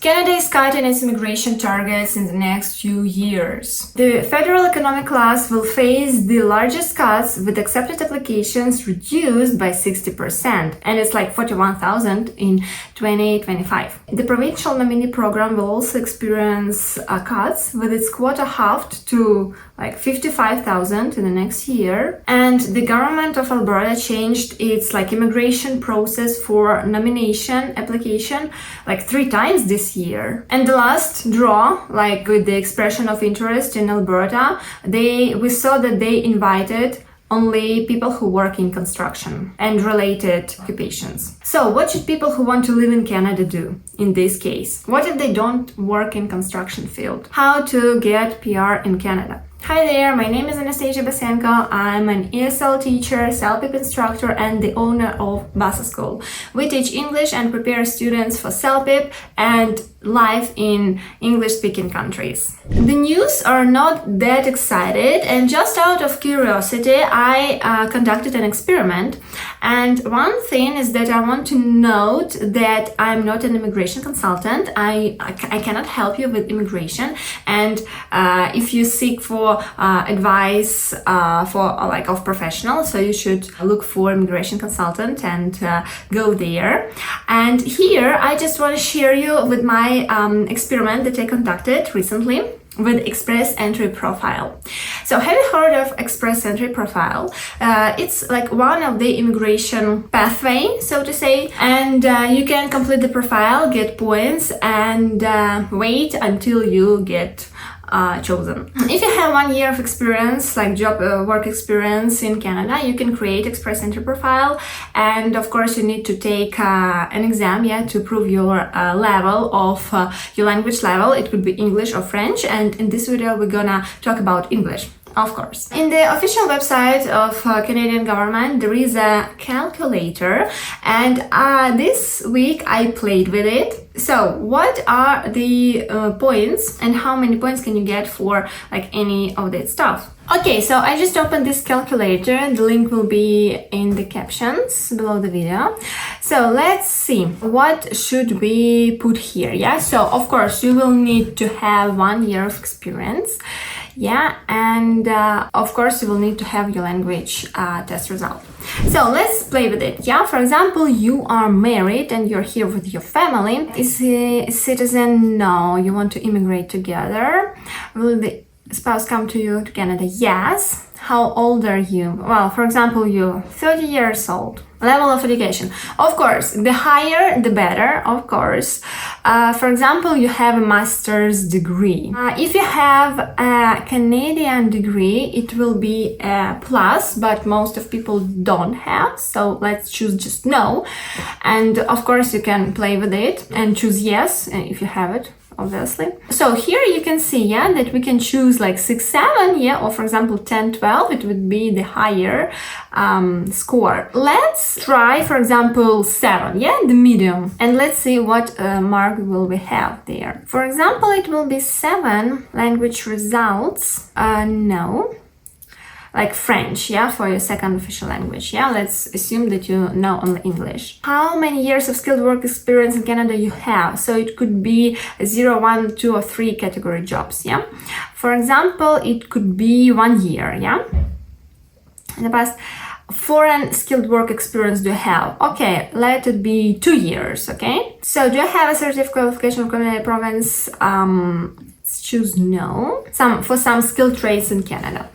Canada is cutting its immigration targets in the next few years. The federal economic class will face the largest cuts, with accepted applications reduced by 60%, and it's like 41,000 in 2025. The provincial nominee program will also experience cuts, with its quota halved to like 55,000 in the next year. And the government of Alberta changed its immigration process for nomination application 3 times this year. And the last draw, with the expression of interest in Alberta, we saw that they invited only people who work in construction and related occupations. So what should people who want to live in Canada do in this case? What if they don't work in construction field? How to get PR in Canada? Hi there, my name is Anastasia Basenko. I'm an ESL teacher, celpip instructor, and the owner of Basa School. We teach English and prepare students for celpip and life in English-speaking countries. The news are not that excited, and just out of curiosity, I conducted an experiment. And one thing is that I want to note that I'm not an immigration consultant. I cannot help you with immigration. And if you seek for advice of professionals, so you should look for immigration consultant and go there. And here I just want to share you with my experiment that I conducted recently with Express Entry Profile. So have you heard of Express Entry Profile? It's one of the immigration pathway, so to say, and you can complete the profile, get points, and wait until you get chosen. If you have 1 year of experience, work experience in Canada, you can create Express Entry Profile, and of course you need to take an exam to prove your level of your language level. It could be English or French, and in this video we're gonna talk about English. Of course. In the official website of Canadian government, there is a calculator, and this week I played with it. So what are the points, and how many points can you get for any of that stuff? Okay, so I just opened this calculator. The link will be in the captions below the video. So let's see, what should we put here? So of course you will need to have 1 year of experience. And of course you will need to have your language test result. So let's play with it. For example, you are married and you're here with your family. Is he a citizen? No. You want to immigrate together. Will the spouse come to you to Canada? Yes. How old are you? Well, for example, you're 30 years old. Level of education. Of course, the higher, the better, of course. For example, you have a master's degree. If you have a Canadian degree, it will be a plus, but most of people don't have. So let's choose just no. And of course, you can play with it and choose yes if you have it, obviously. So here you can see that we can choose 6, 7, or for example 10, 12, it would be the higher score. Let's try, for example, 7, the medium, and let's see what mark will we have there. For example, it will be 7 language results. No. French, for your second official language. Let's assume that you know only English. How many years of skilled work experience in Canada you have? So it could be 0, 1, 2, or 3 category jobs. For example, it could be 1 year. In the past, foreign skilled work experience do you have? Okay, let it be 2 years. Okay. So do you have a certificate qualification from Canadian province? Let's choose no. For some skilled trades in Canada.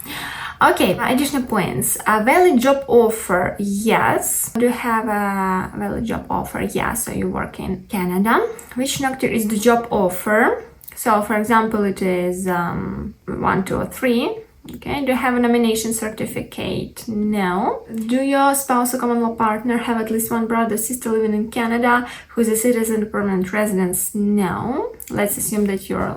Okay, additional points. A valid job offer, yes. Do you have a valid job offer? Yes, so you work in Canada. Which nocturne is the job offer? So, for example, it is 1, 2, or 3. Okay, do you have a nomination certificate? No. Do your spouse or common law partner have at least one brother or sister living in Canada who is a citizen or permanent resident? No. Let's assume that you're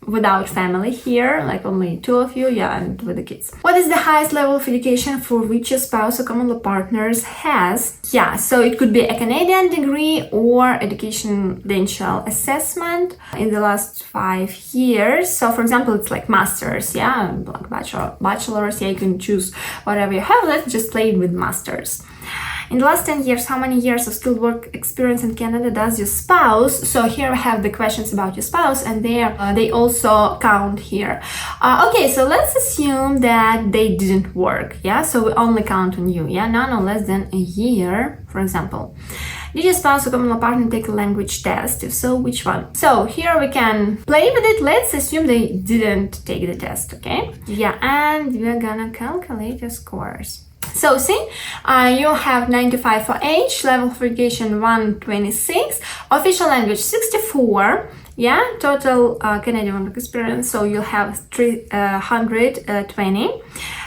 without family here, only 2 of you, and with the kids. What is the highest level of education for which your spouse or common law partners has? So it could be a Canadian degree or education credential assessment in the last 5 years. So for example, it's masters, bachelor's, you can choose whatever you have. Let's just play with masters. In the last 10 years, how many years of skilled work experience in Canada does your spouse? So here I have the questions about your spouse, and they also count here. Okay, so let's assume that they didn't work, yeah? So we only count on you, yeah? None or less than a year, for example. Did your spouse or common partner take a language test? If so, which one? So here we can play with it. Let's assume they didn't take the test, okay? Yeah, and we're gonna calculate your scores. So see, you have 95 for age, level of education 126, official language 64, yeah, total Canadian work experience, so you'll have 320.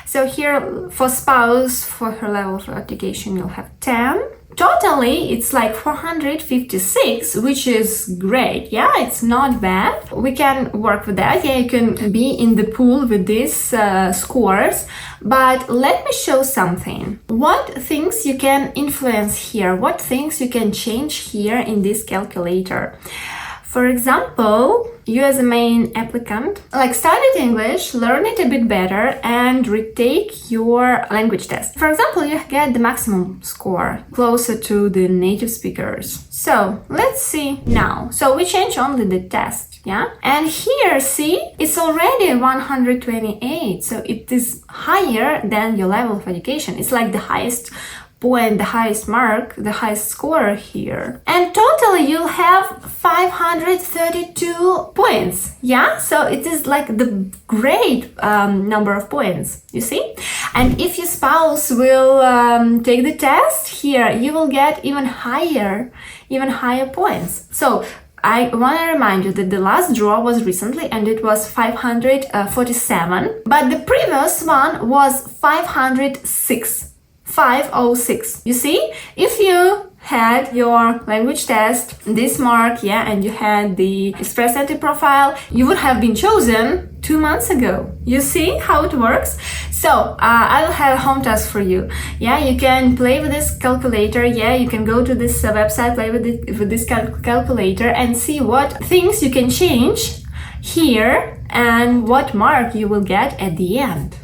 So here for spouse, for her level of education, you'll have 10. Totally, it's like 456, which is great. Yeah, it's not bad. We can work with that. Yeah, you can be in the pool with these scores. But let me show something. What things you can influence here? What things you can change here in this calculator? For example, you as a main applicant, like study English, learn it a bit better and retake your language test. For example, you get the maximum score closer to the native speakers. So let's see now. So we change only the test, yeah? And here, see, it's already 128. So it is higher than your level of education. It's like the highest point, the highest mark, the highest score here. And totally you'll have 532 points. Yeah, so it is like the great number of points, you see? And if your spouse will take the test here, you will get even higher points. So I want to remind you that the last draw was recently and it was 547, but the previous one was 506. 506. You see, if you had your language test, this mark, yeah, and you had the Express Entry profile, you would have been chosen 2 months ago. You see how it works? So I'll have a home task for you. Yeah, you can play with this calculator. Yeah, you can go to this website, play with this calculator and see what things you can change here and what mark you will get at the end.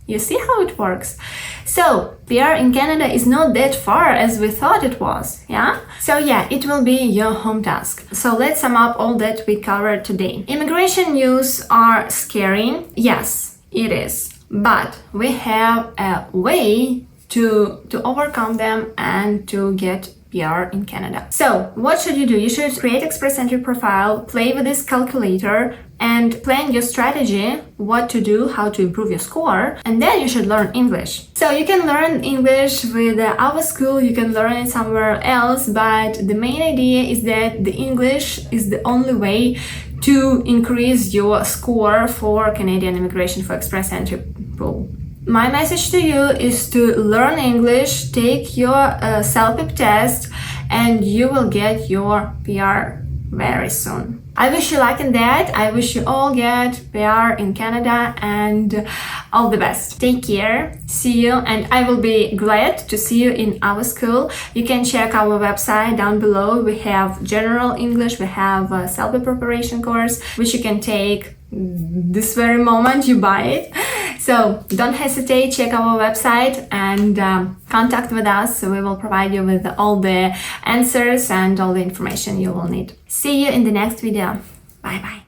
You see how it works? So PR in Canada is not that far as we thought it was, yeah? So yeah, it will be your home task. So let's sum up all that we covered today. Immigration news are scary. Yes, it is. But we have a way to overcome them and to get PR in Canada. So what should you do? You should create Express Entry profile, play with this calculator and plan your strategy, what to do, how to improve your score, and then you should learn English. So you can learn English with our school, you can learn it somewhere else, but the main idea is that the English is the only way to increase your score for Canadian immigration for Express Entry pool. My message to you is to learn English, take your celpip test, and you will get your PR very soon. I wish you luck in that. I wish you all get PR in Canada and all the best. Take care. See you, and I will be glad to see you in our school. You can check our website down below. We have general English, we have a celpip preparation course, which you can take this very moment you buy it. So don't hesitate, check our website and contact with us. We will provide you with all the answers and all the information you will need. See you in the next video. Bye bye.